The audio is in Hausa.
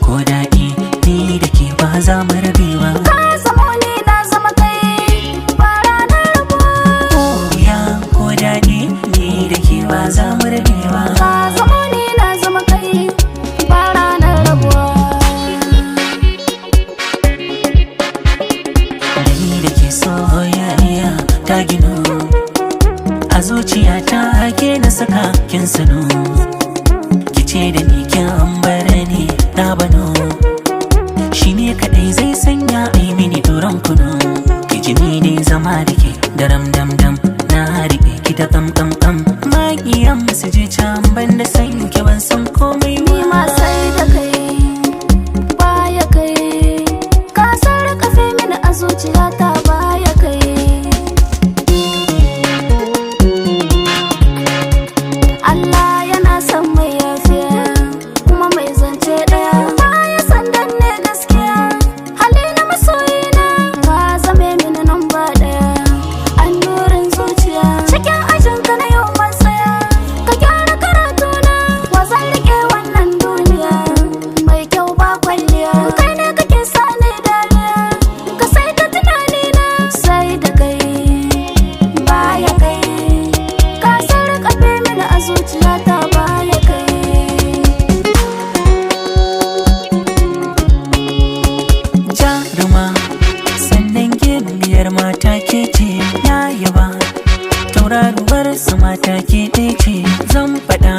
Ko daɗi ni da ke ba za mu rabe ba. Ka zamo ni na zama kai ba ranar rabuwa. Ko daɗi ni da ke ba za mu rabe ba. Ka zamo ni na zama kai ba ranar rabuwa. Da ni da ke soyayya ta ginu a zuciyata ke na saka kin sanu. Kice da ni kin ambare ni na bano, shi ne kadai zai sanya ai mini duran kunu. Kiji ni ne zama da ke daram dam dam, na riƙe ki da kam kam kam. Maƙiyan su je can ban da san ki ban san komai Ni ma sai da kai baya kai, ka sarƙafe mini a zuciyata baya kai. Allah yana son mai yafiya kuma mai zance ɗaya, baya san danne gaskiya. Hali na masoyina ka zame mini namba ɗaya, annurin zuciya cikin ajinka na yau man tsaya. Ka gyara karatuna wa zan riƙe wannan duniya, mai kyau ba kwalliya. Kai ne kake sa ni dariya, ka sai ta tunanina sai da kai baya kai, ka sarƙafe mini a zuciyata baya kai. Jaruma sannan gimbiyar mata ke ce na yaba, tauraruwar su mata ke ɗaya ce zan faɗa.